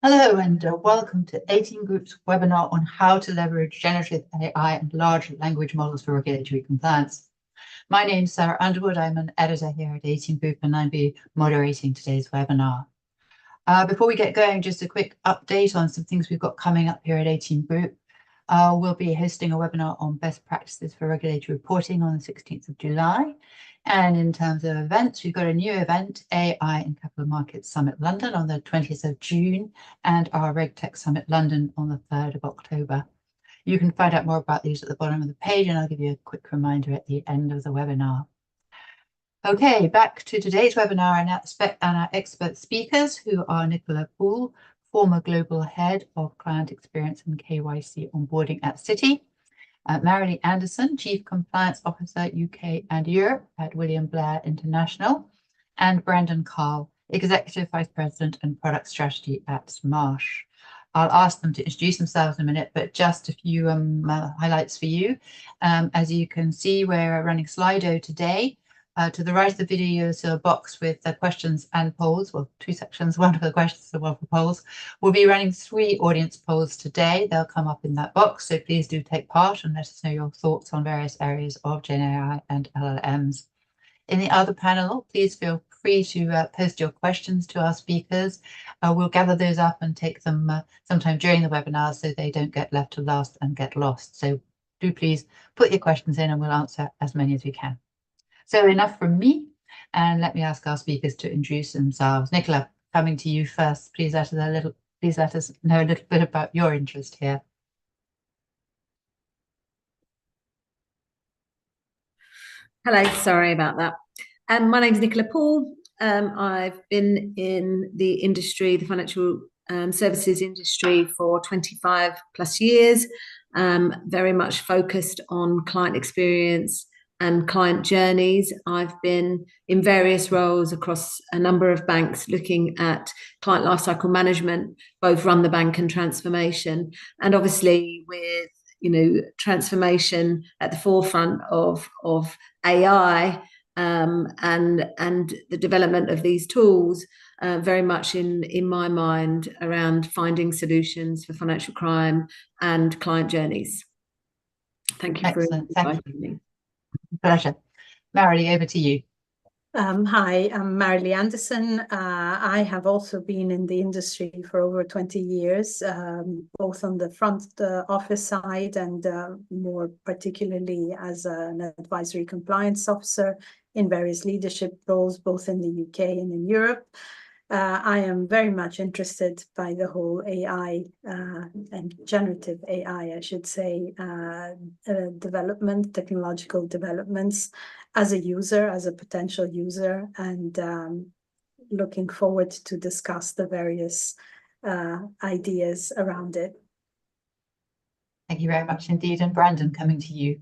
Hello and welcome to 18 Group's webinar on how to leverage generative AI and large language models for regulatory compliance. My name is Sarah Underwood. I'm an editor here at 18 Group and I'll be moderating today's webinar. Before we get going, just a quick update on some things we've got coming up here at 18 Group. We'll be hosting a webinar on best practices for regulatory reporting on the 16th of July. And in terms of events, we've got a new event, AI and Capital Markets Summit London on the 20th of June and our RegTech Summit London on the 3rd of October. You can find out more about these at the bottom of the page, and I'll give you a quick reminder at the end of the webinar. Okay, back to today's webinar and our expert speakers, who are Nicola Poole, former Global Head of Client Experience and KYC Onboarding at Citi, Marilee Anderson, Chief Compliance Officer UK and Europe at William Blair International, and Brandon Carl, Executive Vice President and Product Strategy at Marsh. I'll ask them to introduce themselves in a minute, but just a few highlights for you. As you can see, we're running Slido today. To the right of the video, is a box with the questions and polls, well, two sections, one for the questions and one for polls. We'll be running 3 audience polls today. They'll come up in that box, so please do take part and let us know your thoughts on various areas of Gen AI and LLMs. In the other panel, please feel free to post your questions to our speakers. We'll gather those up and take them sometime during the webinar so they don't get left to last and get lost. So do please put your questions in and we'll answer as many as we can. So enough from me, and let me ask our speakers to introduce themselves. Nicola, coming to you first, please let us know a little bit about your interest here. Hello, sorry about that. My name is Nicola Poole. I've been in the industry, the financial services industry, for 25 plus years, very much focused on client experience and client journeys. I've been in various roles across a number of banks looking at client lifecycle management, both run the bank and transformation. And obviously with transformation at the forefront of AI and the development of these tools, very much in my mind around finding solutions for financial crime and client journeys. Thank you. Excellent. Thank you. Pleasure. Marilee, over to you. Hi, I'm Marilee Anderson. I have also been in the industry for over 20 years, both on the front office side and more particularly as an advisory compliance officer in various leadership roles, both in the UK and in Europe. I am very much interested by the whole AI and generative AI, I should say, technological developments as a user, as a potential user, and looking forward to discuss the various ideas around it. Thank you very much indeed. And Brandon, coming to you.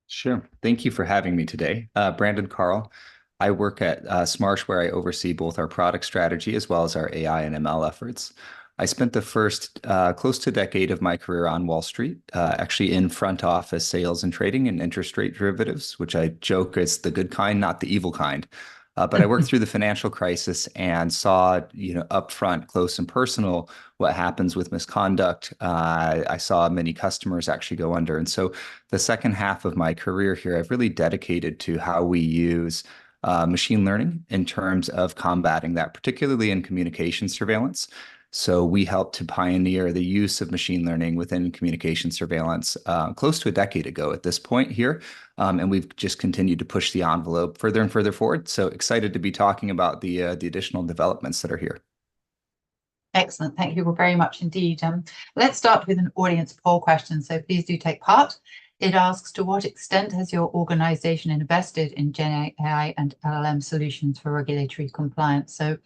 Sure. Thank you for having me today. Brandon Carl. I work at Marsh, where I oversee both our product strategy as well as our AI and ML efforts. I spent the first close to a decade of my career on Wall Street, actually in front office sales and trading and interest rate derivatives, which I joke is the good kind, not the evil kind. But I worked through the financial crisis and saw, up front, close and personal, what happens with misconduct. I saw many customers actually go under. And so the second half of my career here, I've really dedicated to how we use machine learning in terms of combating that, particularly in communication surveillance. So we helped to pioneer the use of machine learning within communication surveillance close to a decade ago at this point here. And we've just continued to push the envelope further and further forward. So excited to be talking about the additional developments that are here. Excellent. Thank you very much indeed. Let's start with an audience poll question. So please do take part. It asks, to what extent has your organization invested in Gen AI and LLM solutions for regulatory compliance? So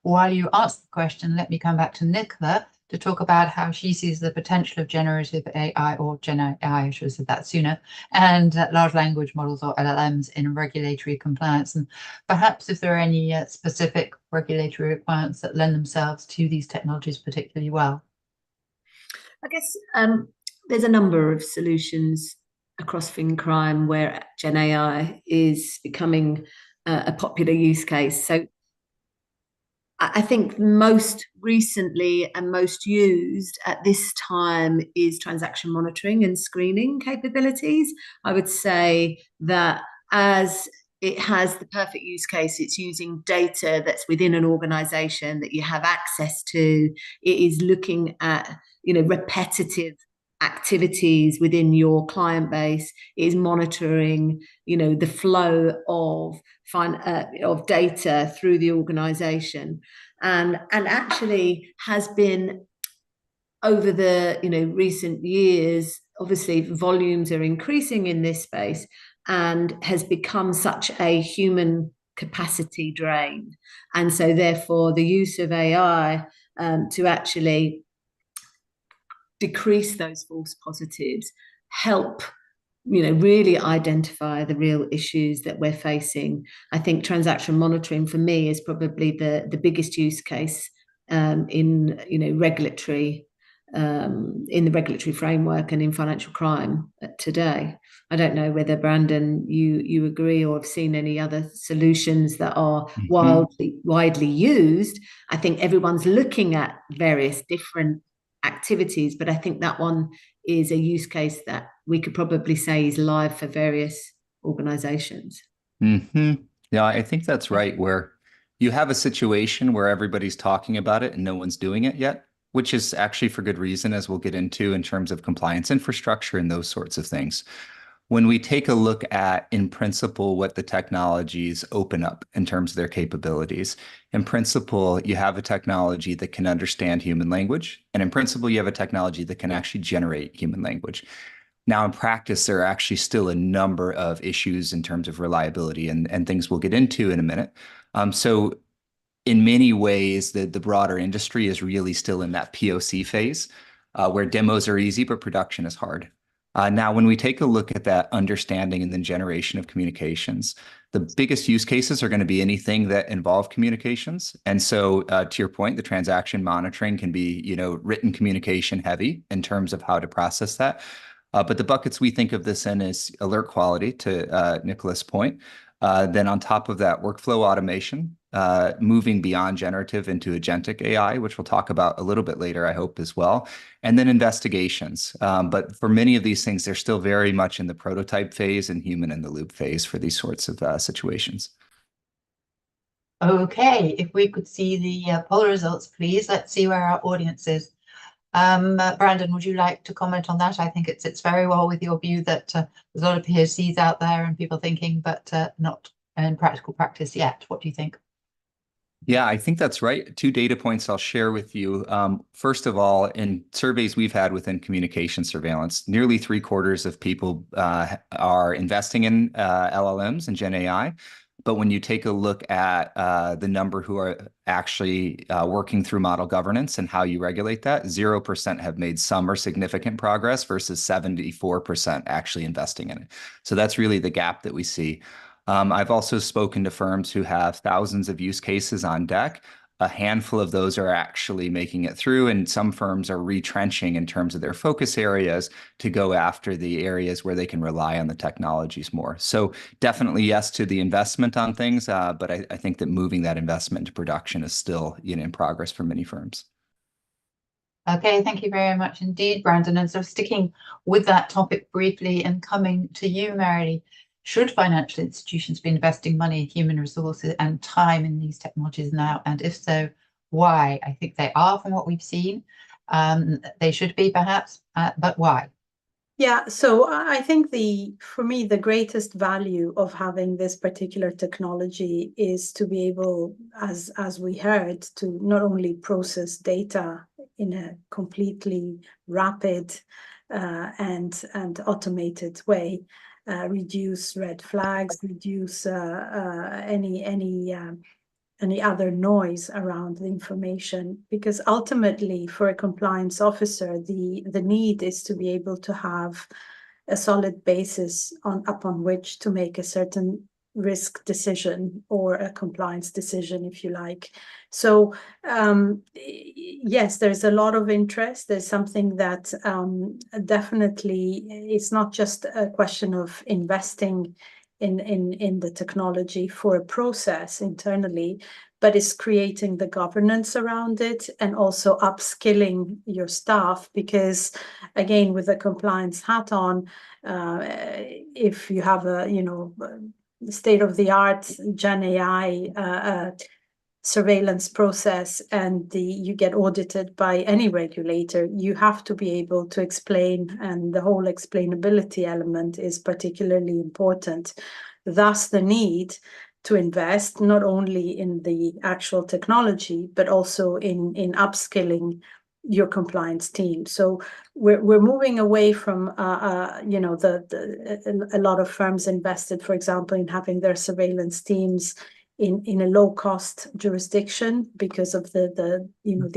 while you answer the question, let me come back to Nicola to talk about how she sees the potential of generative AI, or Gen AI, I should have said that sooner, and large language models, or LLMs, in regulatory compliance. And perhaps if there are any specific regulatory requirements that lend themselves to these technologies particularly well. I guess there's a number of solutions across fin crime where Gen AI is becoming a popular use case. So I think most recently and most used at this time is transaction monitoring and screening capabilities. I would say that as it has the perfect use case, it's using data that's within an organization that you have access to. It is looking at, repetitive activities within your client base. It is monitoring, the flow of data through the organization, and actually has been, over the recent years, obviously volumes are increasing in this space, and has become such a human capacity drain. And so therefore the use of AI to actually decrease those false positives, help really identify the real issues that we're facing. I think transaction monitoring for me is probably the biggest use case in regulatory in the regulatory framework and in financial crime today. I don't know whether, Brandon, you agree or have seen any other solutions that are widely used. I think everyone's looking at various different activities, but I think that one is a use case that we could probably say is live for various organizations. Yeah, I think that's right, where you have a situation where everybody's talking about it and no one's doing it yet, which is actually for good reason, as we'll get into in terms of compliance infrastructure and those sorts of things. When we take a look at, in principle, what the technologies open up in terms of their capabilities, in principle, you have a technology that can understand human language. And in principle, you have a technology that can actually generate human language. Now, in practice, there are actually still a number of issues in terms of reliability and things we'll get into in a minute. So in many ways, the broader industry is really still in that POC phase, where demos are easy, but production is hard. Now, when we take a look at that understanding and then generation of communications, the biggest use cases are going to be anything that involve communications. And so, to your point, the transaction monitoring can be, written communication heavy in terms of how to process that. But the buckets we think of this in is alert quality, to Nicola's point. Then on top of that, workflow automation, moving beyond generative into agentic AI, which we'll talk about a little bit later, I hope, as well. And then investigations. But for many of these things, they're still very much in the prototype phase and human in the loop phase for these sorts of situations. Okay, if we could see the poll results, please. Let's see where our audience is. Brandon, would you like to comment on that? I think it sits very well with your view that there's a lot of POCs out there and people thinking, but not in practical practice yet. What do you think? Yeah, I think that's right. 2 data points I'll share with you. First of all, in surveys we've had within communication surveillance, nearly 3/4 of people are investing in LLMs and Gen AI. But when you take a look at the number who are actually working through model governance and how you regulate that, 0% have made some or significant progress versus 74% actually investing in it. So that's really the gap that we see. I've also spoken to firms who have thousands of use cases on deck. A handful of those are actually making it through, and some firms are retrenching in terms of their focus areas to go after the areas where they can rely on the technologies more. So definitely yes to the investment on things, but I think that moving that investment into production is still in progress for many firms. Okay, thank you very much indeed, Brandon. And so sticking with that topic briefly and coming to you, Marilee, should financial institutions be investing money, human resources and time in these technologies now? And if so, why? I think they are, from what we've seen. They should be, perhaps, but why? Yeah, so I think for me, the greatest value of having this particular technology is to be able, as we heard, to not only process data in a completely rapid and automated way, reduce red flags, reduce any other noise around the information, because ultimately for a compliance officer, the need is to be able to have a solid basis upon which to make a certain risk decision or a compliance decision, if you like. So yes, there's a lot of interest. There's something that definitely, it's not just a question of investing in the technology for a process internally, but it's creating the governance around it and also upskilling your staff, because again, with a compliance hat on, if you have a, state-of-the-art Gen AI surveillance process and you get audited by any regulator, you have to be able to explain, and the whole explainability element is particularly important. Thus, the need to invest not only in the actual technology, but also in upskilling your compliance team. So we're moving away from a lot of firms invested, for example, in having their surveillance teams in a low cost jurisdiction because of the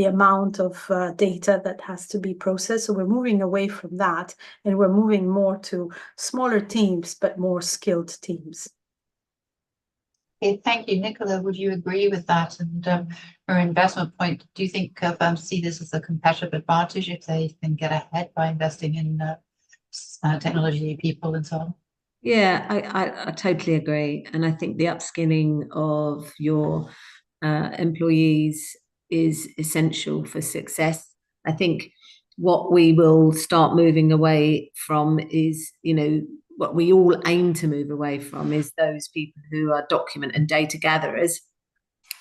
amount of data that has to be processed. So we're moving away from that, and we're moving more to smaller teams but more skilled teams. Okay, thank you. Nicola, would you agree with that? And from an investment point, do you think firms see this as a competitive advantage if they can get ahead by investing in technology, people, and so on? Yeah, I totally agree. And I think the upskilling of your employees is essential for success. I think what we will start moving away from is, what we all aim to move away from is those people who are document and data gatherers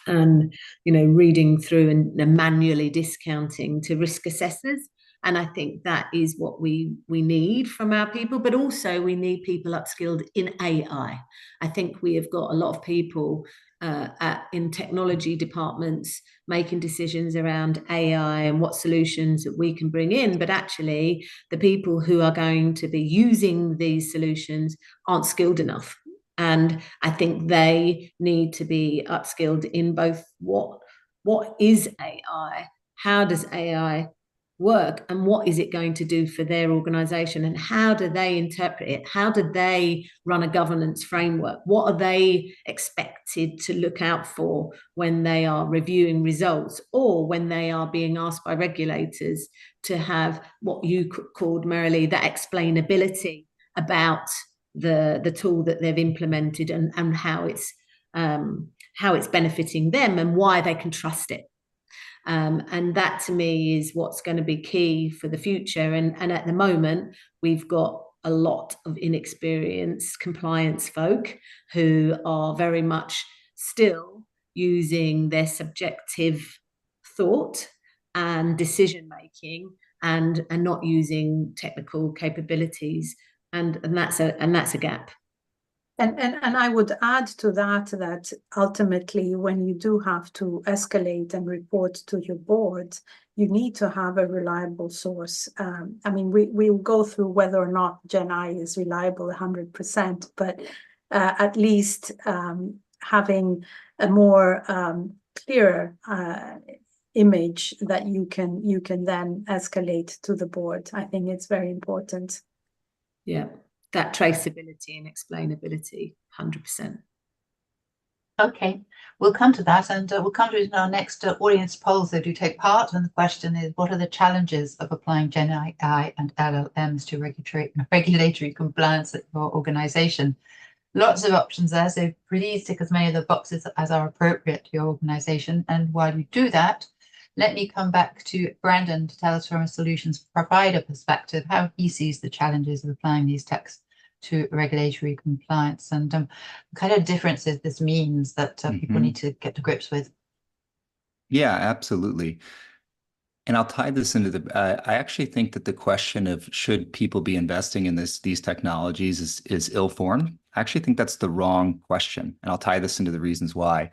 and, reading through and manually discounting to risk assessors. And I think that is what we need from our people, but also we need people upskilled in AI. I think we have got a lot of people in technology departments making decisions around AI and what solutions that we can bring in, but actually the people who are going to be using these solutions aren't skilled enough. And I think they need to be upskilled in both what is AI, how does AI work, and what is it going to do for their organization, and how do they interpret it, how do they run a governance framework, what are they expected to look out for when they are reviewing results or when they are being asked by regulators to have what you called, Marilee, that explainability about the tool that they've implemented and how it's benefiting them and why they can trust it. And that to me is what's going to be key for the future. And at the moment, we've got a lot of inexperienced compliance folk who are very much still using their subjective thought and decision making and not using technical capabilities. And that's a gap. And I would add to that ultimately, when you do have to escalate and report to your board, you need to have a reliable source. We'll go through whether or not Gen I is reliable 100%, but at least having a more clearer image that you can then escalate to the board. I think it's very important. Yeah. That traceability and explainability, 100%. Okay, we'll come to that, and we'll come to it in our next audience polls that do take part. And the question is, what are the challenges of applying Gen AI and LLMs to regulatory compliance at your organization? Lots of options there, so please tick as many of the boxes as are appropriate to your organization. And while you do that, let me come back to Brandon to tell us from a solutions provider perspective how he sees the challenges of applying these techs to regulatory compliance and the kind of differences this means that people need to get to grips with. Yeah, absolutely. And I'll tie this into I actually think that the question of should people be investing in these technologies is ill-formed. I actually think that's the wrong question. And I'll tie this into the reasons why.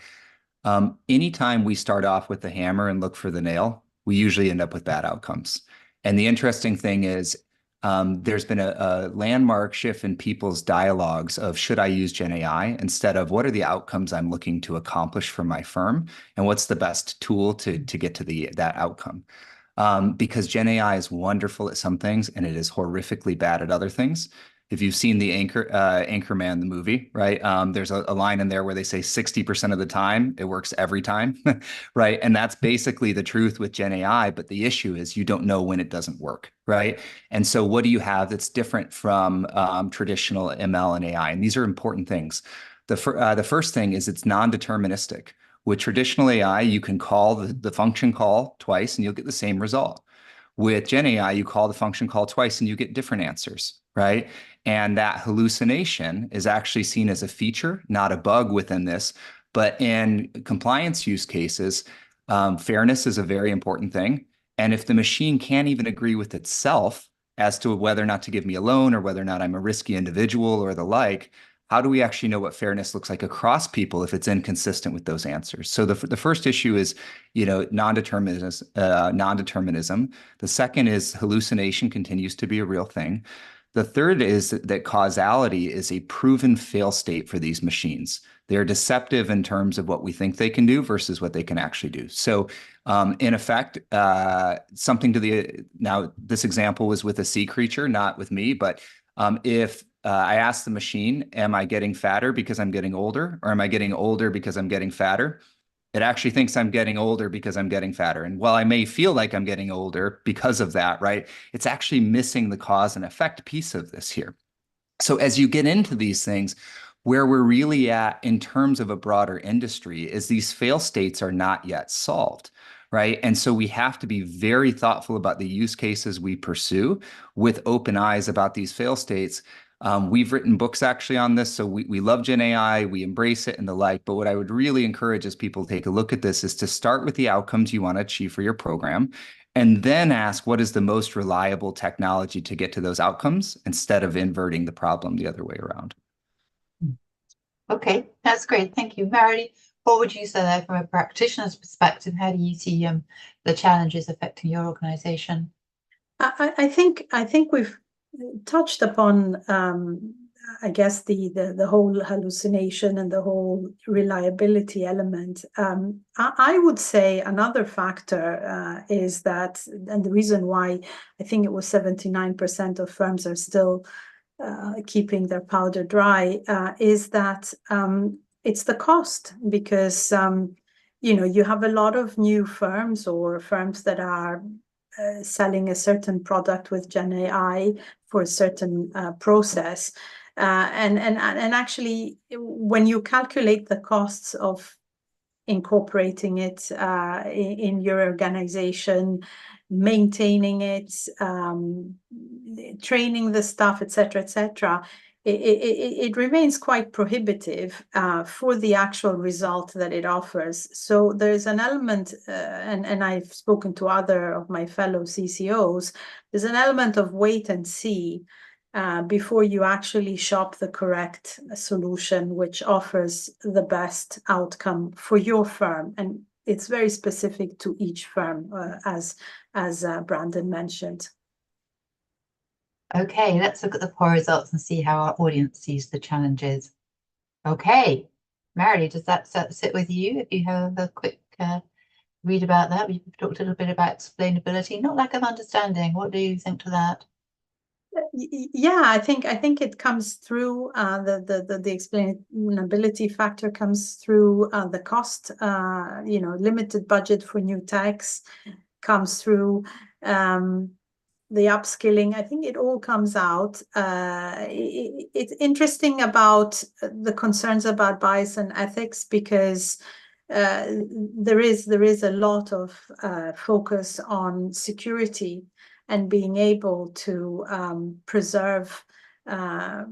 Anytime we start off with the hammer and look for the nail, we usually end up with bad outcomes. And the interesting thing is there's been a landmark shift in people's dialogues of should I use Gen AI instead of what are the outcomes I'm looking to accomplish for my firm and what's the best tool to get to that outcome. Because Gen AI is wonderful at some things and it is horrifically bad at other things. If you've seen the Anchorman, the movie, right? There's a line in there where they say 60% of the time it works every time, right? And that's basically the truth with Gen AI. But the issue is you don't know when it doesn't work, right? And so what do you have that's different from traditional ML and AI? And these are important things. The first thing is it's non-deterministic. With traditional AI, you can call the function call twice and you'll get the same result. With Gen AI, you call the function call twice and you get different answers, right? And that hallucination is actually seen as a feature, not a bug within this. But in compliance use cases, fairness is a very important thing. And if the machine can't even agree with itself as to whether or not to give me a loan or whether or not I'm a risky individual or the like, how do we actually know what fairness looks like across people if it's inconsistent with those answers? So the first issue is, non-determinism. The second is hallucination continues to be a real thing. The third is that causality is a proven fail state for these machines. They're deceptive in terms of what we think they can do versus what they can actually do. So in effect, now this example was with a sea creature, not with me, but if I ask the machine, am I getting fatter because I'm getting older, or am I getting older because I'm getting fatter? It actually thinks I'm getting older because I'm getting fatter. And while I may feel like I'm getting older because of that, right, it's actually missing the cause and effect piece of this here. So as you get into these things, where we're really at in terms of a broader industry is these fail states are not yet solved, right? And so we have to be very thoughtful about the use cases we pursue with open eyes about these fail states. We've written books actually on this, so we love Gen AI, we embrace it and the like, but what I would really encourage as people take a look at this is to start with the outcomes you want to achieve for your program, and then ask what is the most reliable technology to get to those outcomes instead of inverting the problem the other way around. Okay, that's great. Thank you. Marilee, what would you say there from a practitioner's perspective? How do you see the challenges affecting your organization? I think we've touched upon I guess the whole hallucination and the whole reliability element. I would say another factor is that, and the reason why I think it was 79% of firms are still keeping their powder dry is that it's the cost, because you have a lot of new firms or firms that are selling a certain product with Gen AI for a certain process. And actually, when you calculate the costs of incorporating it in your organization, maintaining it, training the staff, etc., it remains quite prohibitive for the actual result that it offers. So there's an element, and I've spoken to other of my fellow CCOs, there's an element of wait and see before you actually shop the correct solution, which offers the best outcome for your firm. And it's very specific to each firm, as Brandon mentioned. Okay, let's look at the poll results and see how our audience sees the challenges. Okay, Marilee, does that sit with you? If you have a quick read about that, we've talked a little bit about explainability, not lack of understanding. What do you think to that? Yeah, I think it comes through the explainability factor comes through the cost, limited budget for new techs comes through the upskilling. I think it all comes out. It's interesting about the concerns about bias and ethics, because there is a lot of focus on security and being able to preserve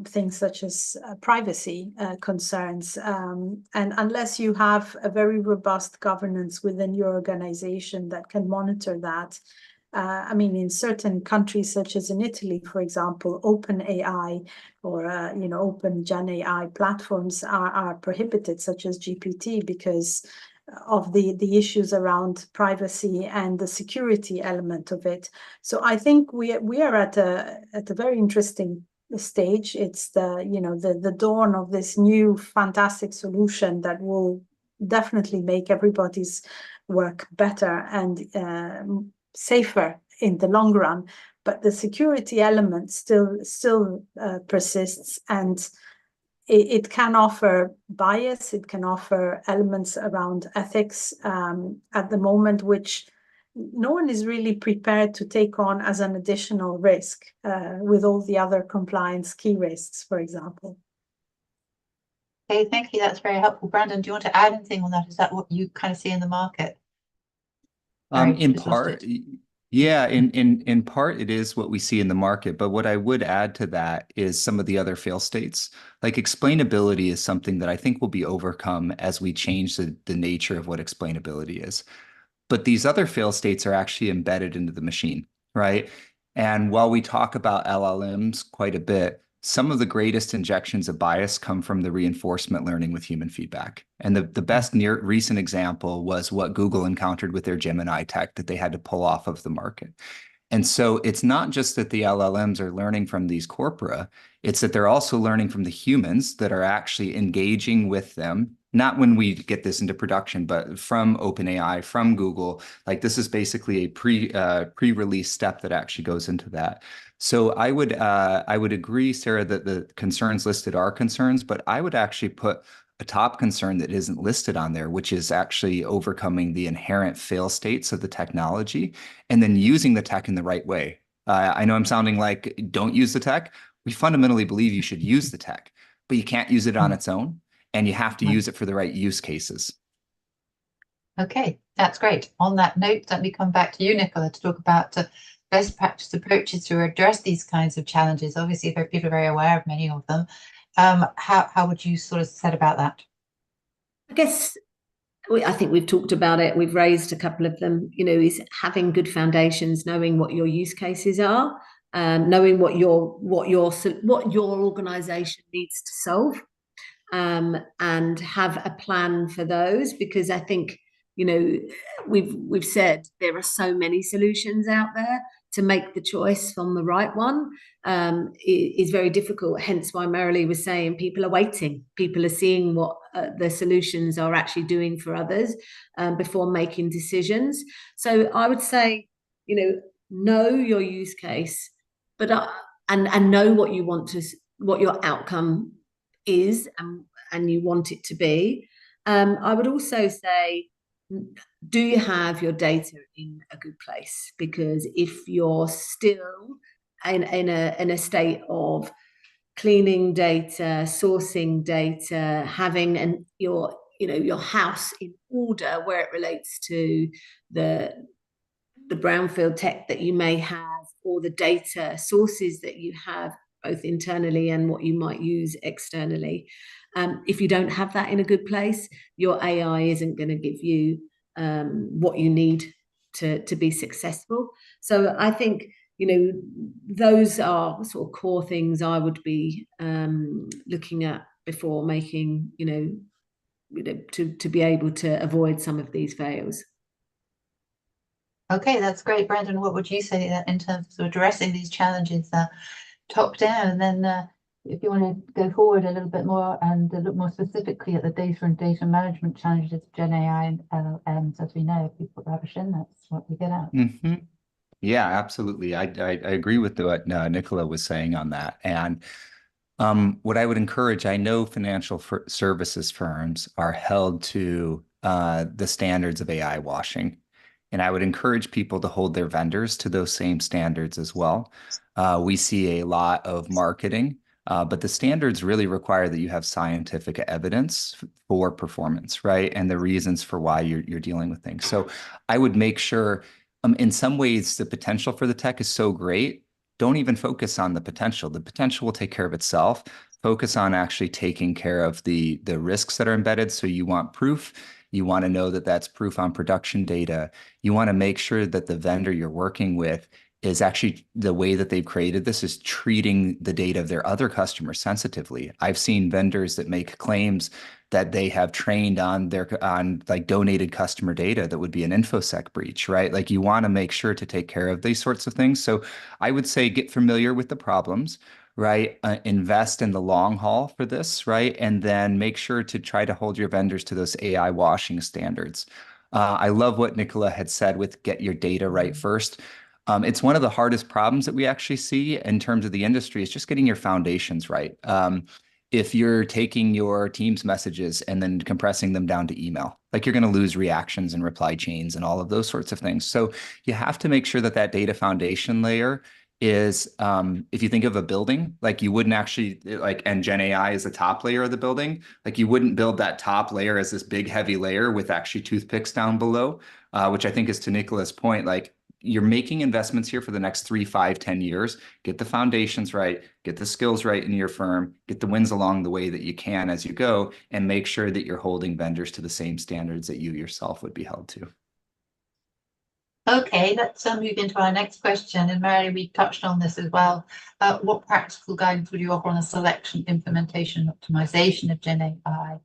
things such as privacy concerns. And unless you have a very robust governance within your organization that can monitor that, I mean, in certain countries, such as in Italy, for example, open AI or open Gen AI platforms are prohibited, such as GPT, because of the issues around privacy and the security element of it. So I think we are at a very interesting stage. It's the dawn of this new fantastic solution that will definitely make everybody's work better and safer in the long run. But the security element still persists, and it can offer bias, it can offer elements around ethics at the moment, which no one is really prepared to take on as an additional risk with all the other compliance key risks, for example. Okay, thank you. That's very helpful. Brandon, do you want to add anything on that? Is that what you kind of see in the market? Sorry, In just lost part, it. yeah, in part, it is what we see in the market. But what I would add to that is some of the other fail states. Like explainability is something that I think will be overcome as we change the nature of what explainability is. But these other fail states are actually embedded into the machine, right? And while we talk about LLMs quite a bit, some of the greatest injections of bias come from the reinforcement learning with human feedback. And the best near recent example was what Google encountered with their Gemini tech that they had to pull off of the market. And so it's not just that the LLMs are learning from these corpora, it's that they're also learning from the humans that are actually engaging with them. Not when we get this into production, but from OpenAI, from Google. Like this is basically a pre-release step that actually goes into that. So I would agree, Sarah, that the concerns listed are concerns, but I would actually put a top concern that isn't listed on there, which is actually overcoming the inherent fail states of the technology and then using the tech in the right way. I know I'm sounding like don't use the tech. We fundamentally believe you should use the tech, but you can't use it on its own, and you have to use it for the right use cases. Okay, that's great. On that note, let me come back to you, Nicola, to talk about best practice approaches to address these kinds of challenges. Obviously, people are very aware of many of them. How would you sort of set about that? I guess I think we've talked about it. We've raised a couple of them. Is having good foundations, knowing what your use cases are, knowing what your organisation needs to solve, and have a plan for those. Because I think we've said there are so many solutions out there. To make the choice from the right one is very difficult. Hence why Marilee was saying people are waiting. People are seeing what the solutions are actually doing for others before making decisions. So I would say, know your use case, but and know what you want to, what your outcome is, and you want it to be. I would also say, do you have your data in a good place? Because if you're still in a state of cleaning data, sourcing data, having your house in order where it relates to the brownfield tech that you may have, or the data sources that you have both internally and what you might use externally. If you don't have that in a good place, your AI isn't going to give you what you need to be successful. So I think those are sort of core things I would be looking at before making to be able to avoid some of these fails. Okay, that's great. Brandon, what would you say that in terms of addressing these challenges top down? And then if you want to go forward a little bit more and look more specifically at the data and data management challenges of Gen AI and LLMs, as we know, if we put rubbish in, that's what we get out. Mm-hmm. Yeah, absolutely. I agree with what Nicola was saying on that. And what I would encourage, I know financial services firms are held to the standards of AI washing. And I would encourage people to hold their vendors to those same standards as well. We see a lot of marketing, but the standards really require that you have scientific evidence for performance, right? And the reasons for why you're dealing with things. So I would make sure, in some ways, the potential for the tech is so great. Don't even focus on the potential. The potential will take care of itself. Focus on actually taking care of the risks that are embedded. So you want proof. You want to know that that's proof on production data. You want to make sure that the vendor you're working with is actually, the way that they've created this is treating the data of their other customers sensitively. I've seen vendors that make claims that they have trained on like donated customer data that would be an InfoSec breach, right? Like you want to make sure to take care of these sorts of things. So I would say get familiar with the problems, right? Invest in the long haul for this, right? And then make sure to try to hold your vendors to those AI washing standards. I love what Nicola had said with get your data right first. It's one of the hardest problems that we actually see in terms of the industry is just getting your foundations right. If you're taking your Teams messages and then compressing them down to email, like you're going to lose reactions and reply chains and all of those sorts of things. So you have to make sure that that data foundation layer is if you think of a building, like you wouldn't actually and Gen AI is the top layer of the building. Like you wouldn't build that top layer as this big heavy layer with actually toothpicks down below, which I think is to Nicola's point, like you're making investments here for the next 3, 5, 10 years. Get the foundations right, get the skills right in your firm, get the wins along the way that you can as you go, and make sure that you're holding vendors to the same standards that you yourself would be held to. Okay, let's move into our next question. And Mary, we touched on this as well. What practical guidance would you offer on the selection, implementation, and optimization of Gen AI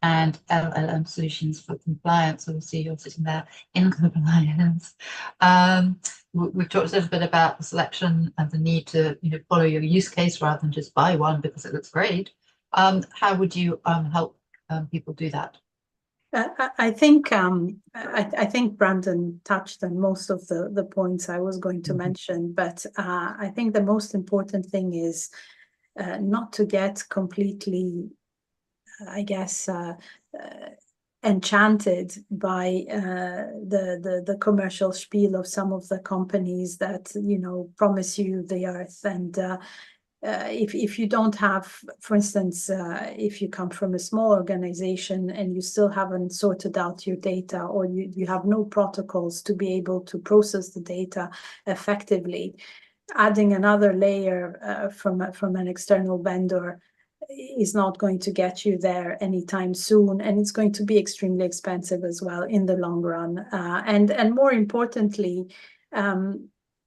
and LLM solutions for compliance? Obviously, you're sitting there in compliance. We've talked a little bit about the selection and the need to follow your use case rather than just buy one because it looks great. How would you help people do that? I think Brandon touched on most of the points I was going to mention, but I think the most important thing is not to get completely, I guess, enchanted by the commercial spiel of some of the companies that promise you the earth. And if you don't have, for instance, if you come from a small organization and you still haven't sorted out your data, or you have no protocols to be able to process the data effectively, adding another layer from an external vendor is not going to get you there anytime soon, and it's going to be extremely expensive as well in the long run. And more importantly,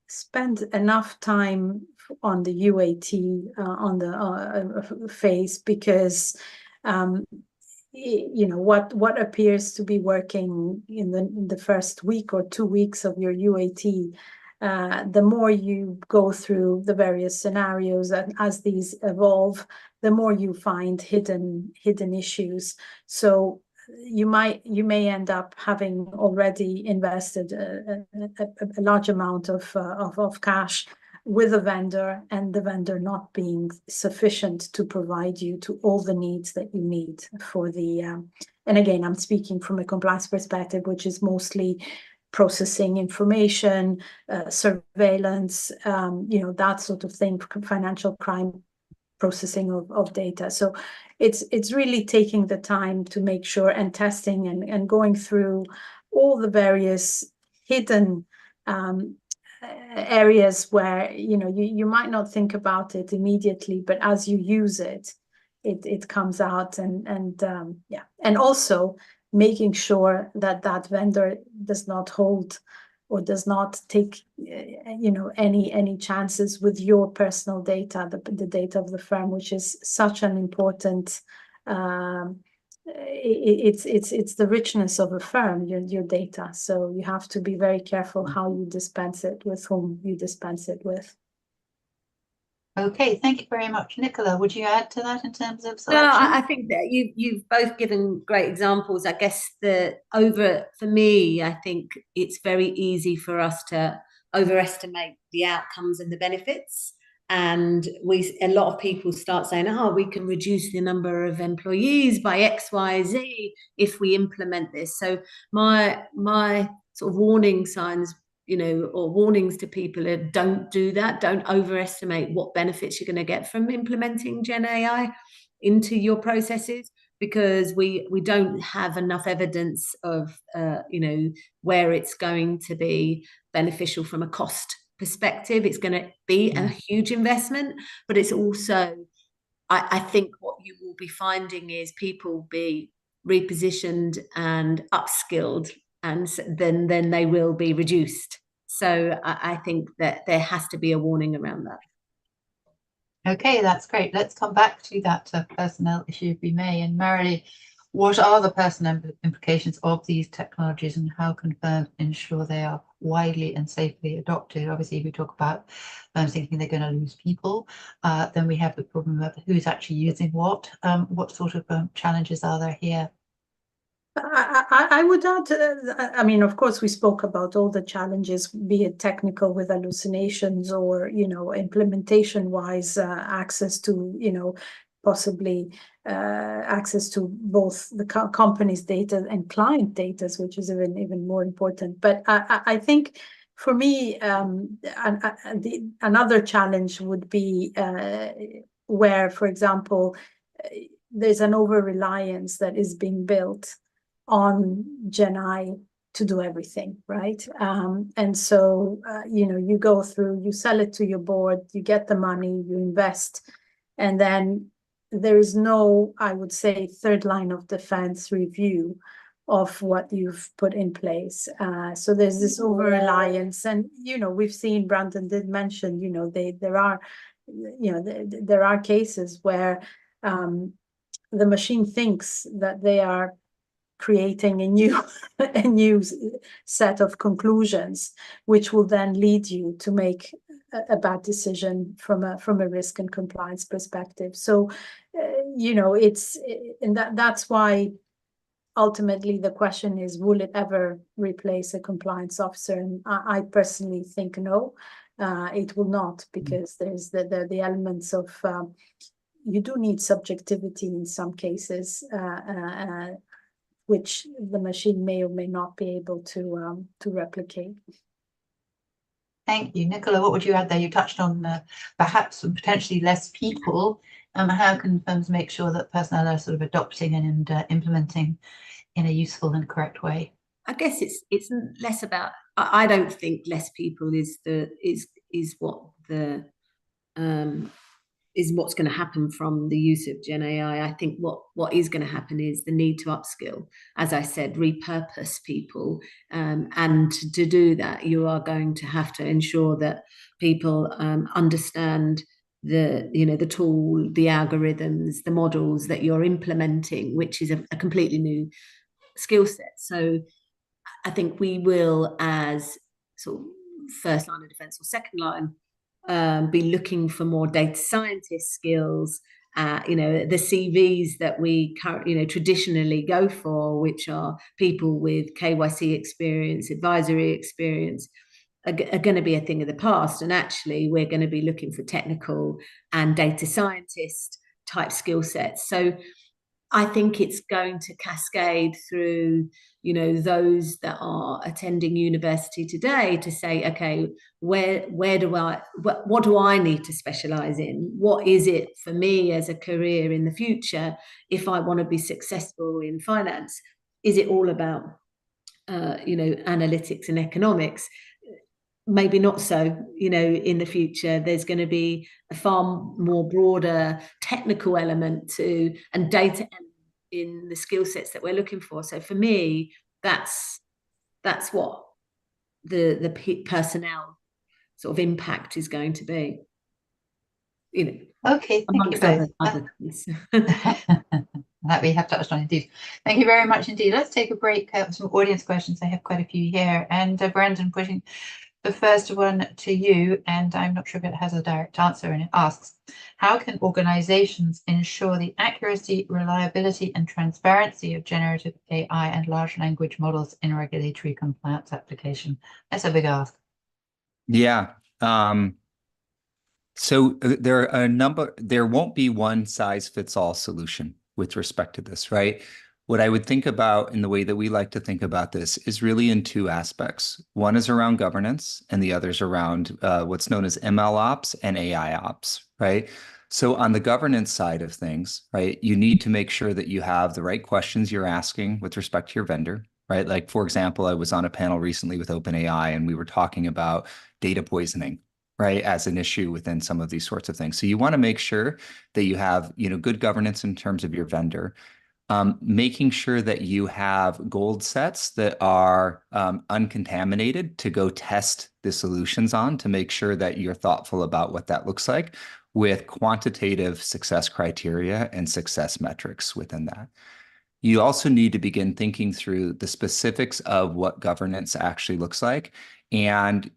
spend enough time on the UAT on the phase, because what appears to be working in the first week or 2 weeks of your UAT, the more you go through the various scenarios and as these evolve, the more you find hidden issues. So you may end up having already invested a large amount of cash with a vendor, and the vendor not being sufficient to provide you to all the needs that you need for the and again, I'm speaking from a compliance perspective, which is mostly processing information, surveillance, that sort of thing, financial crime processing of data. So it's really taking the time to make sure, and testing and going through all the various hidden areas where you might not think about it immediately, but as you use it, it comes out. And also making sure that vendor does not hold or does not take any chances with your personal data, the data of the firm, which is such an important it's the richness of a firm, your data. So you have to be very careful how you dispense it, with whom you dispense it with. Okay, thank you very much. Nicola, would you add to that in terms of selection? No, I think that you've both given great examples. I guess for me, I think it's very easy for us to overestimate the outcomes and the benefits. And a lot of people start saying, "Oh, we can reduce the number of employees by X, Y, Z if we implement this." So my sort of warning signs, or warnings to people are, don't do that. Don't overestimate what benefits you're going to get from implementing Gen AI into your processes, because we don't have enough evidence of where it's going to be beneficial from a cost perspective. It's going to be a huge investment, but it's also, I think what you will be finding is people be repositioned and upskilled, and then they will be reduced. So I think that there has to be a warning around that. Okay, that's great. Let's come back to that personnel issue, if we may. And Marilee, what are the personnel implications of these technologies, and how can firms ensure they are widely and safely adopted? Obviously, we talk about thinking they're going to lose people. Then we have the problem of who's actually using what. What sort of challenges are there here? I would add, I mean, of course, we spoke about all the challenges, be it technical with hallucinations or, implementation-wise, access to, possibly access to both the company's data and client data, which is even more important. But I think for me, another challenge would be where, for example, there's an over-reliance that is being built on Gen I to do everything, right? And so, you go through, you sell it to your board, you get the money, you invest, and then there is no, I would say, third line of defense review of what you've put in place. So there's this over-reliance, and, we've seen, Brandon did mention, there are cases where the machine thinks that they are creating a new set of conclusions, which will then lead you to make a bad decision from a risk and compliance perspective. So, that's why ultimately the question is, will it ever replace a compliance officer? And I personally think no, it will not, because there's the elements of you do need subjectivity in some cases, which the machine may or may not be able to replicate. Thank you. Nicola, what would you add there? You touched on perhaps potentially less people. How can firms make sure that personnel are sort of adopting and implementing in a useful and correct way? I guess it's less about. I don't think less people is what's going to happen from the use of Gen AI. I think what is going to happen is the need to upskill, as I said, repurpose people, and to do that, you are going to have to ensure that people understand the tool, the algorithms, the models that you're implementing, which is a completely new skill set. So I think we will, as sort of first line of defense or second line, be looking for more data scientist skills. The CVs that we traditionally go for, which are people with KYC experience, advisory experience, are going to be a thing of the past. And actually, we're going to be looking for technical and data scientist type skill sets. So I think it's going to cascade through, those that are attending university today to say, okay, what do I need to specialize in? What is it for me as a career in the future if I want to be successful in finance? Is it all about, analytics and economics? Maybe not so. In the future, there's going to be a far more broader technical element to and data in the skill sets that we're looking for. So for me, that's what the personnel sort of impact is going to be. Okay, thank you both. That we have touched on indeed. Thank you very much indeed. Let's take a break for some audience questions. I have quite a few here, and Brandon, putting the first one to you, and I'm not sure if it has a direct answer, and it asks, how can organizations ensure the accuracy, reliability, and transparency of generative AI and large language models in regulatory compliance application? That's a big ask. Yeah. So there won't be one size fits all solution with respect to this, right? What I would think about in the way that we like to think about this is really in two aspects. One is around governance, and the other is around what's known as ML ops and AI ops, right? So on the governance side of things, right, you need to make sure that you have the right questions you're asking with respect to your vendor, right? Like, for example, I was on a panel recently with OpenAI, and we were talking about data poisoning, right, as an issue within some of these sorts of things. So you want to make sure that you have, good governance in terms of your vendor. Making sure that you have gold sets that are uncontaminated to go test the solutions on, to make sure that you're thoughtful about what that looks like, with quantitative success criteria and success metrics within that. You also need to begin thinking through the specifics of what governance actually looks like, and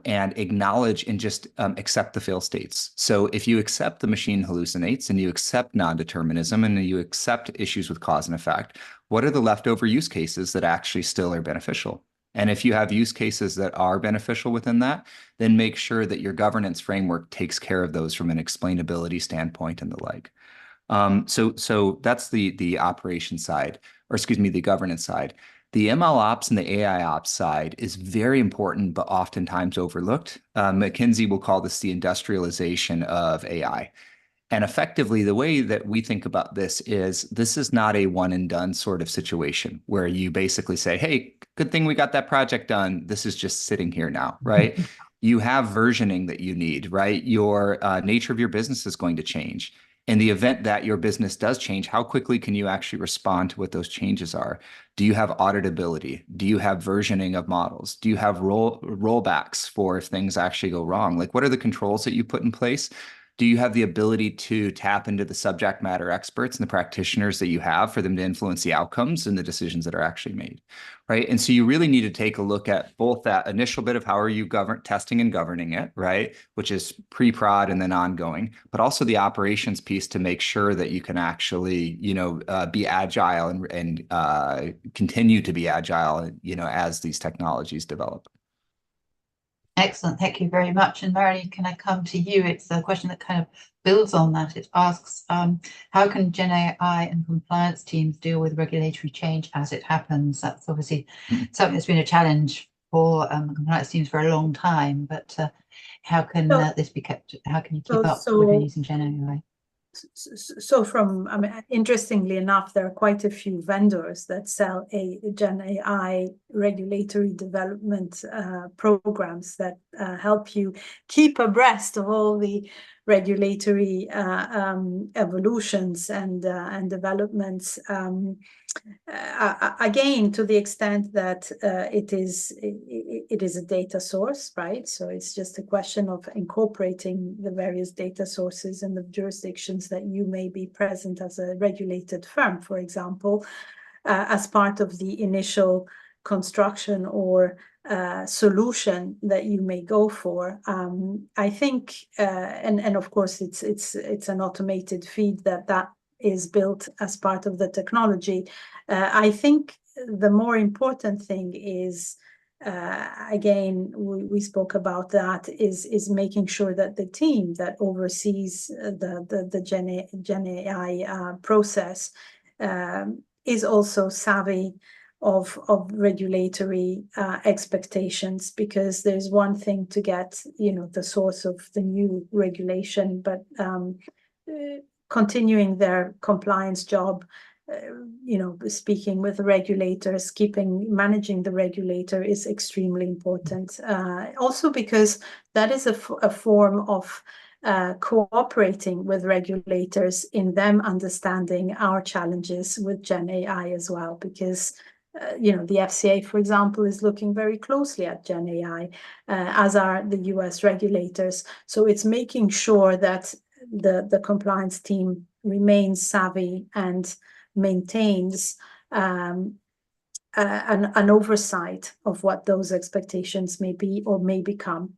acknowledge and just accept the fail states. So if you accept the machine hallucinates, and you accept non-determinism, and you accept issues with cause and effect, what are the leftover use cases that actually still are beneficial? And if you have use cases that are beneficial within that, then make sure that your governance framework takes care of those from an explainability standpoint and the like. So that's the operation side, or excuse me, the governance side. The ML ops and the AI ops side is very important, but oftentimes overlooked. McKinsey will call this the industrialization of AI. And effectively, the way that we think about this is not a one and done sort of situation where you basically say, hey, good thing we got that project done. This is just sitting here now, right? You have versioning that you need, right? Your nature of your business is going to change. In the event that your business does change, how quickly can you actually respond to what those changes are? Do you have auditability? Do you have versioning of models? Do you have rollbacks for if things actually go wrong? Like, what are the controls that you put in place? Do you have the ability to tap into the subject matter experts and the practitioners that you have for them to influence the outcomes and the decisions that are actually made, right? And so you really need to take a look at both that initial bit of how are you testing and governing it, right? Which is pre-prod and then ongoing, but also the operations piece to make sure that you can actually, be agile and continue to be agile, as these technologies develop. Excellent. Thank you very much. And Mary, can I come to you? It's a question that kind of builds on that. It asks, how can Gen AI and compliance teams deal with regulatory change as it happens? That's obviously something that's been a challenge for compliance teams for a long time, but how can this be kept? How can you keep up with using Gen AI? So interestingly enough, there are quite a few vendors that sell a Gen AI regulatory development programs that help you keep abreast of all the regulatory evolutions and developments. Again, to the extent that it is a data source, right? So it's just a question of incorporating the various data sources and the jurisdictions that you may be present as a regulated firm, for example, as part of the initial construction or solution that you may go for. I think, and of course, it's an automated feed that is built as part of the technology. I think the more important thing is, again, we spoke about that, is making sure that the team that oversees the Gen AI process is also savvy of regulatory expectations, because there's one thing to get, the source of the new regulation, but continuing their compliance job, speaking with regulators, managing the regulator is extremely important. Also because that is a form of cooperating with regulators in them understanding our challenges with Gen AI as well, because the FCA, for example, is looking very closely at Gen AI, as are the US regulators. So it's making sure that the compliance team remains savvy and maintains an oversight of what those expectations may be or may become.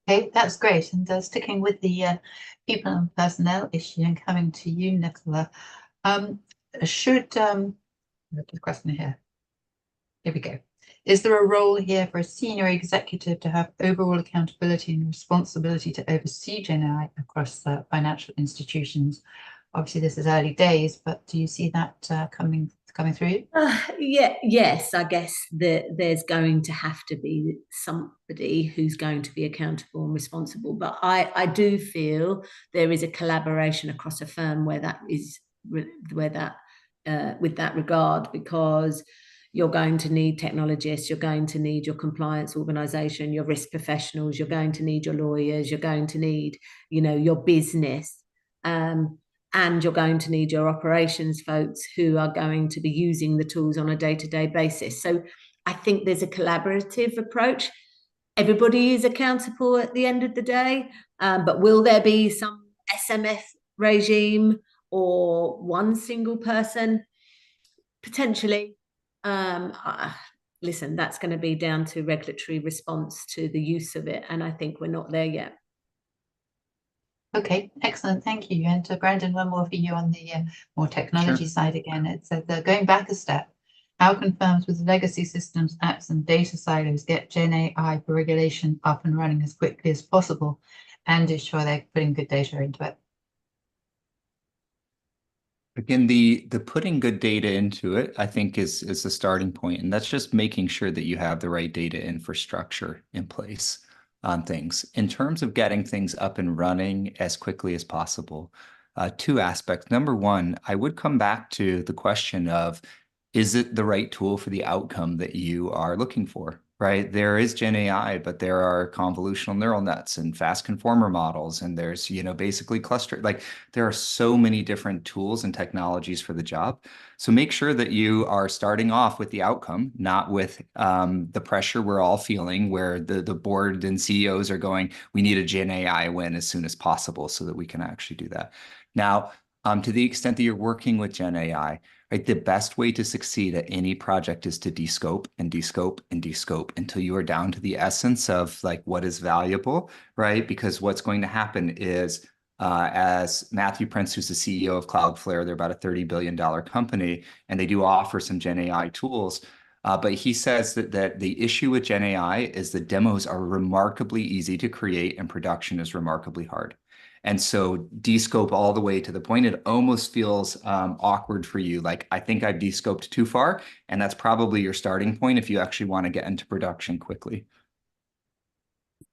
Okay, that's great. And sticking with the people and personnel issue and coming to you, Nicola, the question here. Here we go. Is there a role here for a senior executive to have overall accountability and responsibility to oversee Gen AI across financial institutions? Obviously, this is early days, but do you see that coming through? Yes, I guess that there's going to have to be somebody who's going to be accountable and responsible. But I do feel there is a collaboration across a firm with that regard, because you're going to need technologists, you're going to need your compliance organization, your risk professionals, you're going to need your lawyers, you're going to need, your business, and you're going to need your operations folks who are going to be using the tools on a day-to-day basis. So I think there's a collaborative approach. Everybody is accountable at the end of the day, but will there be some SMF regime or one single person? Potentially. Listen, that's going to be down to regulatory response to the use of it, and I think we're not there yet. Okay, excellent, thank you. And Brandon, one more for you on the more technology side again. It's going back a step. How can firms with legacy systems, apps, and data silos get Gen AI for regulation up and running as quickly as possible and ensure they're putting good data into it? Again, the putting good data into it, I think is the starting point, and that's just making sure that you have the right data infrastructure in place on things. In terms of getting things up and running as quickly as possible, two aspects. Number one, I would come back to the question of, is it the right tool for the outcome that you are looking for? Right? There is Gen AI, but there are convolutional neural nets and fast conformer models, and there's, basically cluster. Like there are so many different tools and technologies for the job. So make sure that you are starting off with the outcome, not with the pressure we're all feeling, where the board and CEOs are going, we need a Gen AI win as soon as possible so that we can actually do that. Now, to the extent that you're working with Gen AI, right, the best way to succeed at any project is to descope and descope and descope until you are down to the essence of like what is valuable, right? Because what's going to happen is, as Matthew Prince, who's the CEO of Cloudflare, they're about a $30 billion company, and they do offer some Gen AI tools. But he says that the issue with Gen AI is the demos are remarkably easy to create and production is remarkably hard. And so descope all the way to the point it almost feels awkward for you. Like, I think I've descoped too far, and that's probably your starting point if you actually want to get into production quickly.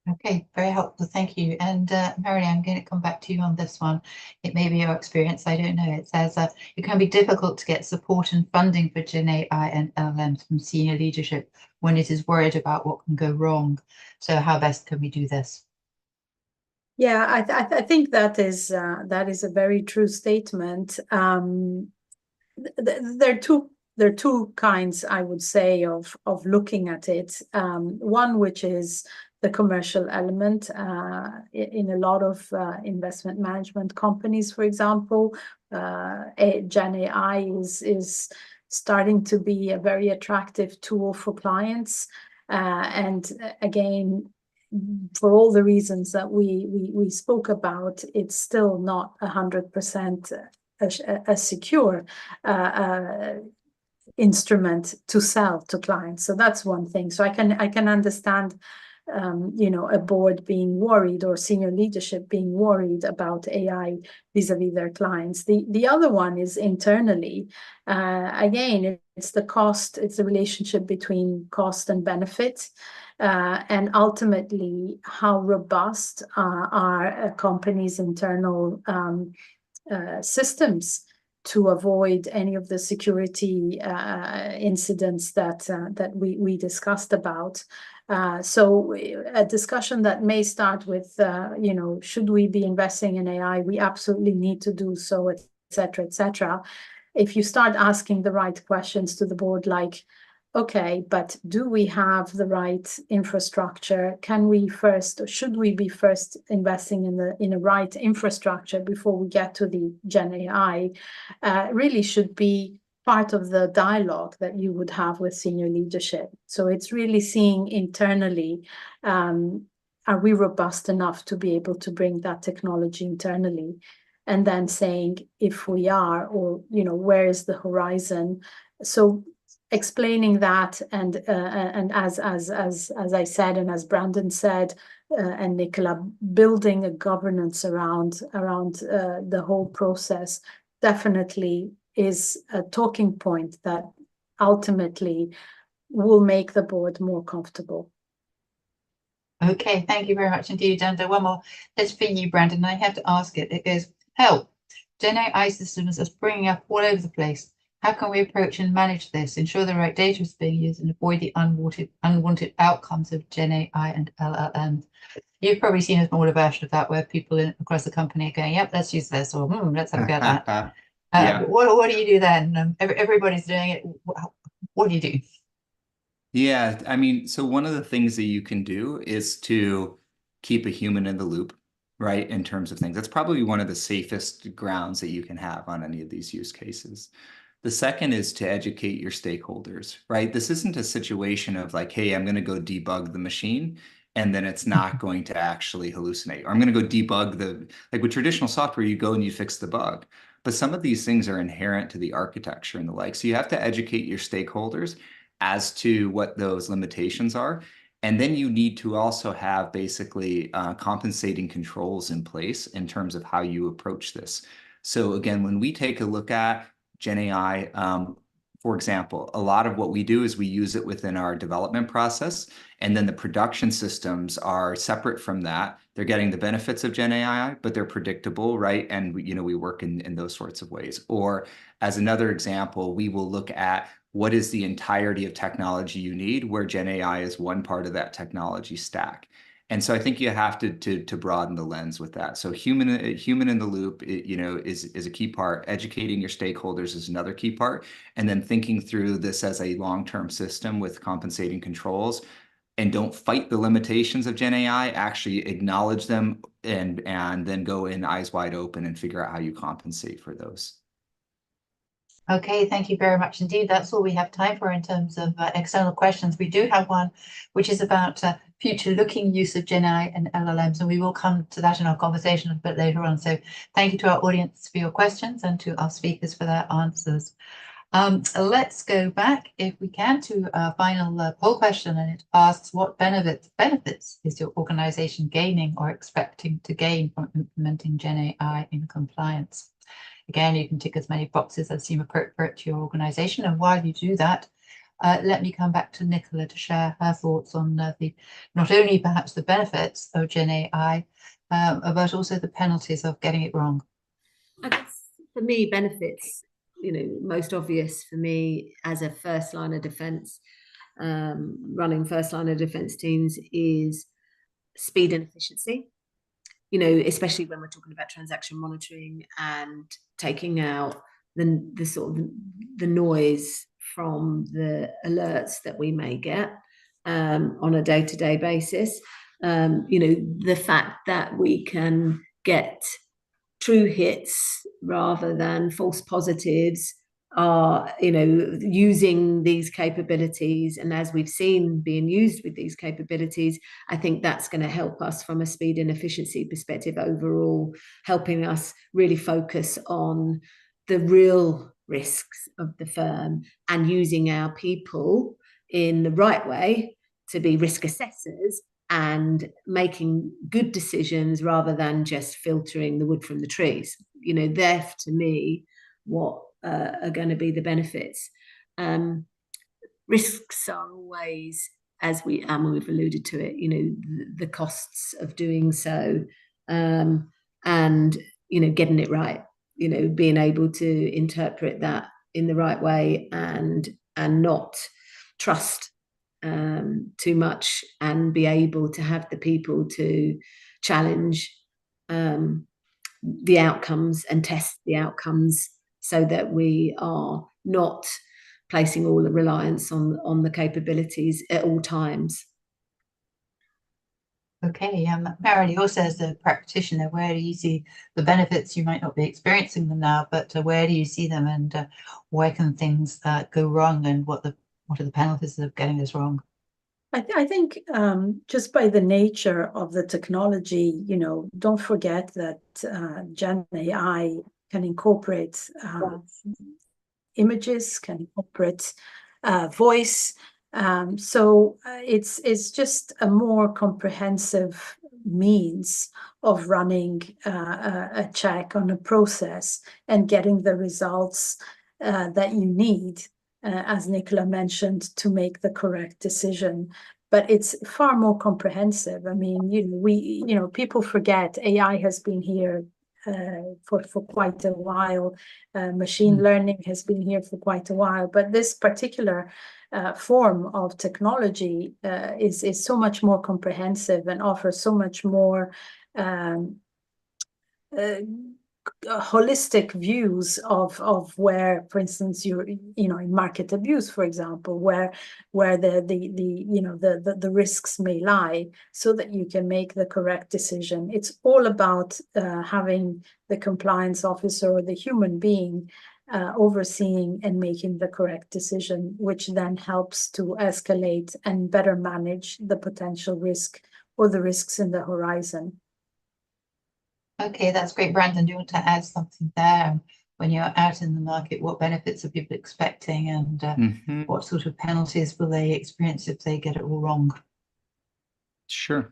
Okay, very helpful. Thank you. And Mary, I'm going to come back to you on this one. It may be your experience. I don't know. It says it can be difficult to get support and funding for Gen AI and LLMs from senior leadership when it is worried about what can go wrong. So how best can we do this? Yeah, I think that is a very true statement. There are two kinds, I would say, of looking at it. One which is the commercial element in a lot of investment management companies, for example. Gen AI is starting to be a very attractive tool for clients, and again, for all the reasons that we spoke about, it's still not 100% a secure instrument to sell to clients. So that's one thing. So I can understand a board being worried or senior leadership being worried about AI vis-a-vis their clients. The other one is internally. Again, it's the cost, it's the relationship between cost and benefit. And ultimately, how robust are a company's internal systems to avoid any of the security incidents that we discussed about. So a discussion that may start with, should we be investing in AI? We absolutely need to do so, et cetera, et cetera. If you start asking the right questions to the board, like, okay, but do we have the right infrastructure? Should we be first investing in the right infrastructure before we get to the Gen AI? Really should be part of the dialogue that you would have with senior leadership. So it's really seeing internally, are we robust enough to be able to bring that technology internally? And then saying, if we are, or, where is the horizon? So explaining that, and as I said, and as Brandon said, and Nicola, building a governance around the whole process definitely is a talking point that ultimately will make the board more comfortable. Okay, thank you very much indeed. And one more, it's for you, Brandon. I have to ask it. It goes, help. Gen AI systems are springing up all over the place. How can we approach and manage this, ensure the right data is being used, and avoid the unwanted outcomes of Gen AI and LLM? You've probably seen a smaller version of that where people across the company are going, yep, let's use this, or let's have a go at that. Yeah. What do you do then? Everybody's doing it. What do you do? Yeah, I mean, so one of the things that you can do is to keep a human in the loop, right? In terms of things. That's probably one of the safest grounds that you can have on any of these use cases. The second is to educate your stakeholders, right? This isn't a situation of like, hey, I'm going to go debug the machine and then it's not going to actually hallucinate. Or I'm going to go debug like with traditional software, you go and you fix the bug. But some of these things are inherent to the architecture and the like. So you have to educate your stakeholders as to what those limitations are. And then you need to also have basically compensating controls in place in terms of how you approach this. So again, when we take a look at Gen AI, for example, a lot of what we do is we use it within our development process, and then the production systems are separate from that. They're getting the benefits of Gen AI, but they're predictable, right? And we work in those sorts of ways. Or as another example, we will look at what is the entirety of technology you need, where Gen AI is one part of that technology stack. And so I think you have to broaden the lens with that. So human in the loop, is a key part. Educating your stakeholders is another key part, and then thinking through this as a long-term system with compensating controls. And don't fight the limitations of Gen AI. Actually acknowledge them and then go in eyes wide open and figure out how you compensate for those. Okay, thank you very much indeed. That's all we have time for in terms of external questions. We do have one, which is about future-looking use of Gen AI and LLMs, and we will come to that in our conversation a bit later on. So thank you to our audience for your questions and to our speakers for their answers. Let's go back, if we can, to our final poll question, and it asks, what benefits is your organization gaining or expecting to gain from implementing Gen AI in compliance? Again, you can tick as many boxes as seem appropriate to your organization. And while you do that, let me come back to Nicola to share her thoughts on not only perhaps the benefits of Gen AI, but also the penalties of getting it wrong. I guess for me, benefits, most obvious for me as a first line of defense, running first line of defense teams, is speed and efficiency. Especially when we're talking about transaction monitoring and taking out the sort of the noise from the alerts that we may get on a day-to-day basis. The fact that we can get true hits rather than false positives are, using these capabilities, and as we've seen being used with these capabilities, I think that's going to help us from a speed and efficiency perspective overall, helping us really focus on the real risks of the firm and using our people in the right way to be risk assessors and making good decisions rather than just filtering the wood from the trees. They're, to me, what are going to be the benefits. Risks are always, as we've alluded to it, the costs of doing so, and getting it right, being able to interpret that in the right way and not trust too much, and be able to have the people to challenge the outcomes and test the outcomes, so that we are not placing all the reliance on the capabilities at all times. Okay, Marilee, also as a practitioner, where do you see the benefits? You might not be experiencing them now, but where do you see them, and where can things go wrong, and what are the penalties of getting this wrong? I think just by the nature of the technology, don't forget that Gen AI can incorporate images, can incorporate voice. So it's just a more comprehensive means of running a check on a process and getting the results that you need, as Nicola mentioned, to make the correct decision. But it's far more comprehensive. I mean, people forget AI has been here for quite a while. Machine learning has been here for quite a while, but this particular form of technology is so much more comprehensive and offers so much more holistic views of where, for instance, in market abuse, for example, where the risks may lie, so that you can make the correct decision. It's all about having the compliance officer or the human being overseeing and making the correct decision, which then helps to escalate and better manage the potential risk or the risks in the horizon. Okay, that's great. Brandon, do you want to add something there? When you're out in the market, what benefits are people expecting, and what sort of penalties will they experience if they get it all wrong? Sure.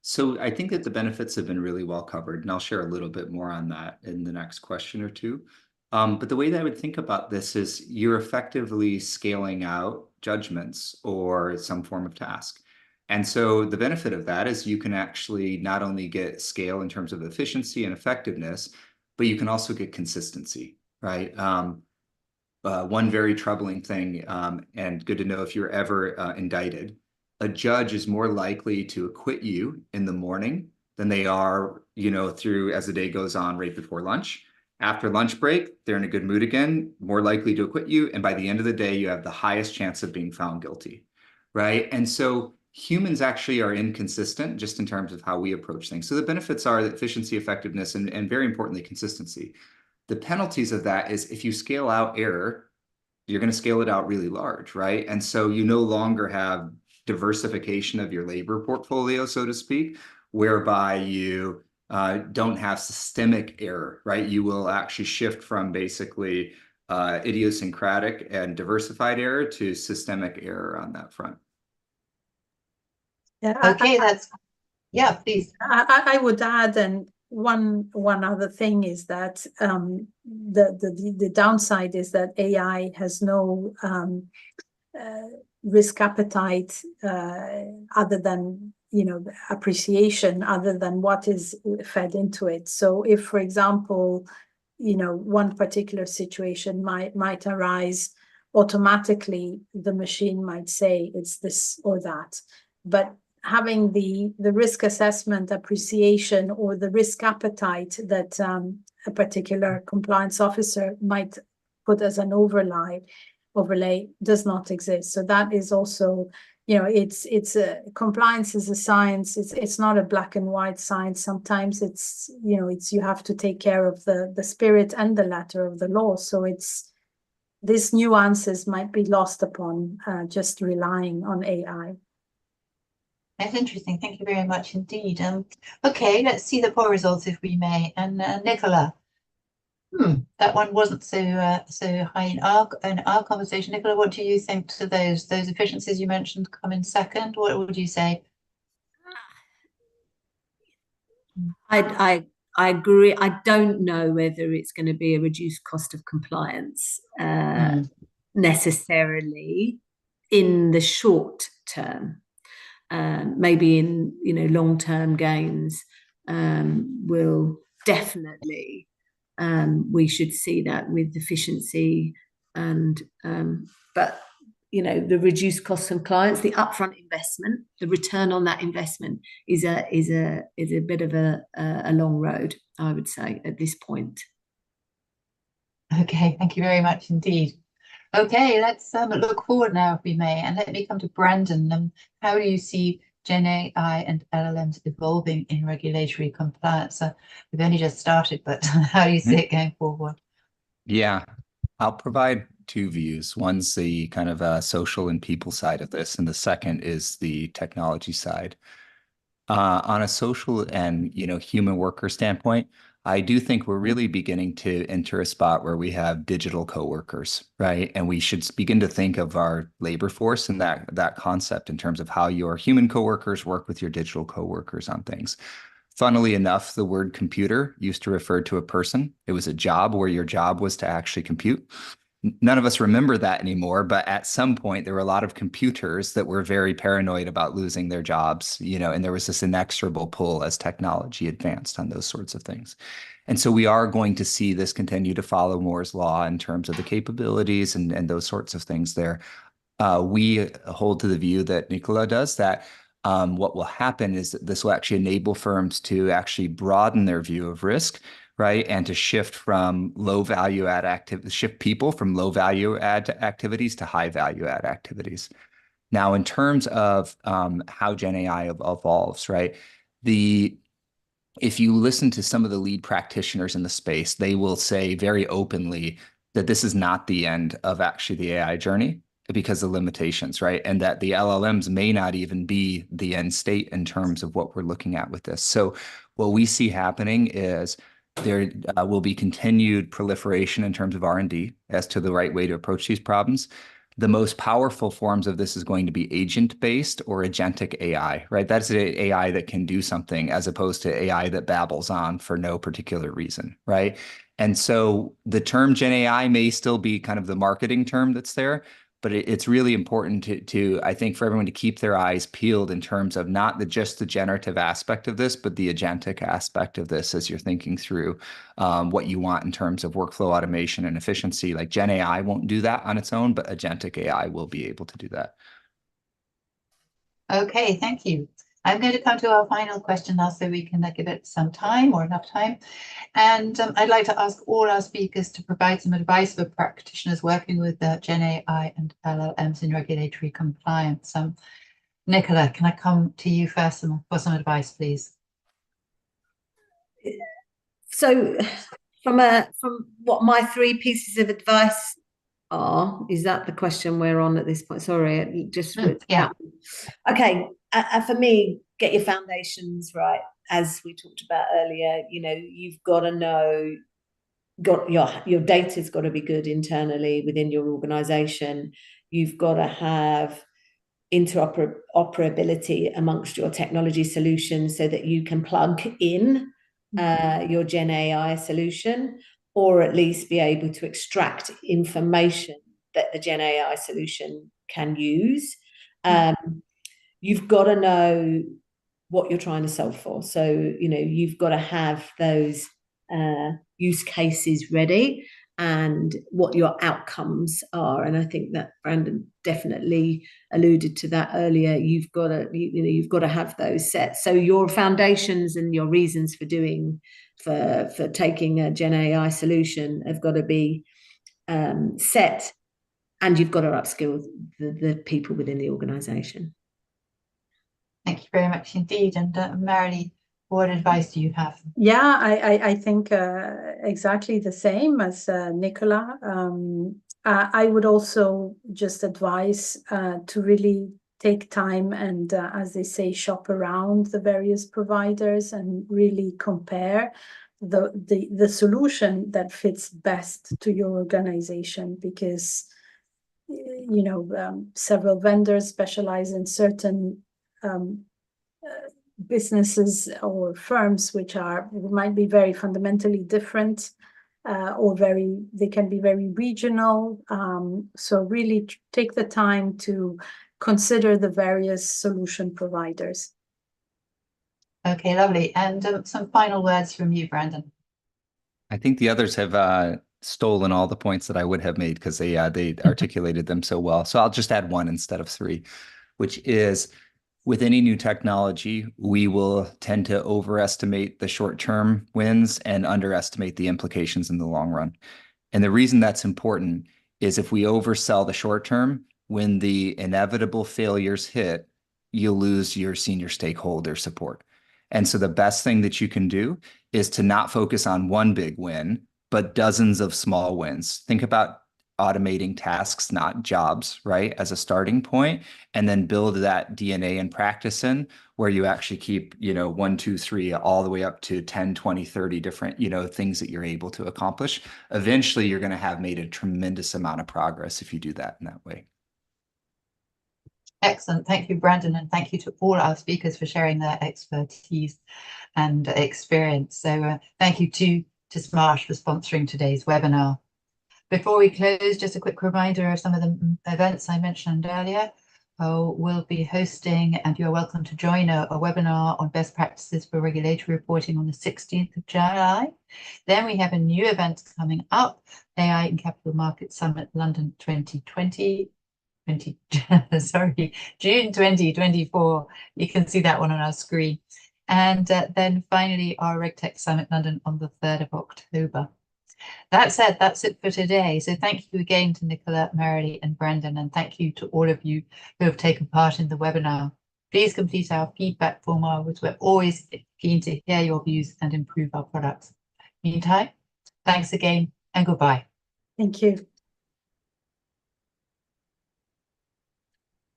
So I think that the benefits have been really well covered, and I'll share a little bit more on that in the next question or two. But the way that I would think about this is you're effectively scaling out judgments or some form of task. And so the benefit of that is you can actually not only get scale in terms of efficiency and effectiveness, but you can also get consistency, right? One very troubling thing, and good to know if you're ever indicted, a judge is more likely to acquit you in the morning than they are, through as the day goes on right before lunch. After lunch break, they're in a good mood again, more likely to acquit you. And by the end of the day, you have the highest chance of being found guilty, right? And so humans actually are inconsistent just in terms of how we approach things. So the benefits are efficiency, effectiveness, and very importantly, consistency. The penalties of that is if you scale out error, you're going to scale it out really large, right? And so you no longer have diversification of your labor portfolio, so to speak, whereby you don't have systemic error, right? You will actually shift from basically idiosyncratic and diversified error to systemic error on that front. Yeah, Okay, yeah, please. I would add, and one other thing is that the downside is that AI has no risk appetite other than appreciation, other than what is fed into it. So if, for example, one particular situation might arise, automatically the machine might say it's this or that, but having the risk assessment appreciation or the risk appetite that a particular compliance officer might put as an overlay does not exist. So that is also, it's a compliance is a science. It's not a black and white science. Sometimes it's you have to take care of the spirit and the letter of the law. So these nuances might be lost upon just relying on AI. That's interesting. Thank you very much indeed. Okay, let's see the poll results if we may. And Nicola, that one wasn't so high in our conversation. Nicola, what do you think to those efficiencies you mentioned come in second? What would you say? I agree. I don't know whether it's going to be a reduced cost of compliance necessarily in the short term. Maybe in long-term gains will definitely we should see that with efficiency and but the reduced cost of clients, the upfront investment, the return on that investment is a bit of a long road, I would say, at this point. Okay, thank you very much indeed. Okay, let's look forward now, if we may, and let me come to Brandon. How do you see Gen AI and LLMs evolving in regulatory compliance? We've only just started, but how do you see it going forward? Yeah, I'll provide two views. One's the kind of social and people side of this, and the second is the technology side. On a social and human worker standpoint, I do think we're really beginning to enter a spot where we have digital coworkers, right? And we should begin to think of our labor force and that concept in terms of how your human coworkers work with your digital coworkers on things. Funnily enough, the word computer used to refer to a person. It was a job where your job was to actually compute. None of us remember that anymore, but at some point there were a lot of computers that were very paranoid about losing their jobs, and there was this inexorable pull as technology advanced on those sorts of things. And so we are going to see this continue to follow Moore's law in terms of the capabilities and those sorts of things there. We hold to the view that Nicola does, that what will happen is that this will actually enable firms to actually broaden their view of risk, right? And to shift from shift people from low value add activities to high value add activities. Now, in terms of how Gen AI evolves, right? If you listen to some of the lead practitioners in the space, they will say very openly that this is not the end of actually the AI journey because of limitations, right? And that the LLMs may not even be the end state in terms of what we're looking at with this. So what we see happening is there will be continued proliferation in terms of R&D as to the right way to approach these problems. the most powerful forms of this is going to be agent-based or agentic AI, right? That's an AI that can do something as opposed to AI that babbles on for no particular reason, right? And so the term Gen AI may still be kind of the marketing term that's there, but it's really important to, I think, for everyone to keep their eyes peeled in terms of not just the generative aspect of this, but the agentic aspect of this as you're thinking through what you want in terms of workflow automation and efficiency. Like Gen AI won't do that on its own, but agentic AI will be able to do that. Okay, thank you. I'm going to come to our final question now so we can give it some time or enough time. And I'd like to ask all our speakers to provide some advice for practitioners working with Gen AI and LLMs in regulatory compliance. Nicola, can I come to you first for some advice, please? So from what my 3 pieces of advice are, is that the question we're on at this point? Sorry, yeah. Okay, for me, get your foundations right. As we talked about earlier, you've got to know, your data's got to be good internally within your organization. You've got to have interoperability amongst your technology solutions so that you can plug in your Gen AI solution, or at least be able to extract information that the Gen AI solution can use. You've got to know what you're trying to solve for. So, you've got to have those use cases ready and what your outcomes are. And I think that Brandon definitely alluded to that earlier. You've got to have those set. So your foundations and your reasons for taking a Gen AI solution have got to be set, and you've got to upskill the people within the organization. Thank you very much indeed. And Marilee, what advice do you have? Yeah, I think exactly the same as Nicola. I would also just advise to really take time and, as they say, shop around the various providers and really compare the solution that fits best to your organization, because several vendors specialize in certain businesses or firms which might be very fundamentally different, or they can be very regional. So really take the time to consider the various solution providers. Okay, lovely. And some final words from you, Brandon. I think the others have stolen all the points that I would have made because they articulated them so well. So I'll just add 1 instead of 3, which is, with any new technology, we will tend to overestimate the short-term wins and underestimate the implications in the long run. And the reason that's important is if we oversell the short term, when the inevitable failures hit, you'll lose your senior stakeholder support. And so the best thing that you can do is to not focus on one big win, but dozens of small wins. Think about automating tasks, not jobs, right, as a starting point, and then build that DNA and practice in where you actually keep, 1, 2, 3, all the way up to 10, 20, 30 different, things that you're able to accomplish. Eventually, you're going to have made a tremendous amount of progress if you do that in that way. Excellent. Thank you, Brandon, and thank you to all our speakers for sharing their expertise and experience. So thank you to Smarsh for sponsoring today's webinar. Before we close, just a quick reminder of some of the events I mentioned earlier. We'll be hosting, and you're welcome to join, a webinar on best practices for regulatory reporting on the 16th of July. Then we have a new event coming up, AI and Capital Markets Summit London 2020. June 2024. You can see that one on our screen. And then finally, our RegTech Summit London on the 3rd of October. That said, that's it for today. So thank you again to Nicola, Marilee, and Brandon, and thank you to all of you who have taken part in the webinar. Please complete our feedback form, as we're always keen to hear your views and improve our products. Meantime, thanks again and goodbye. Thank you.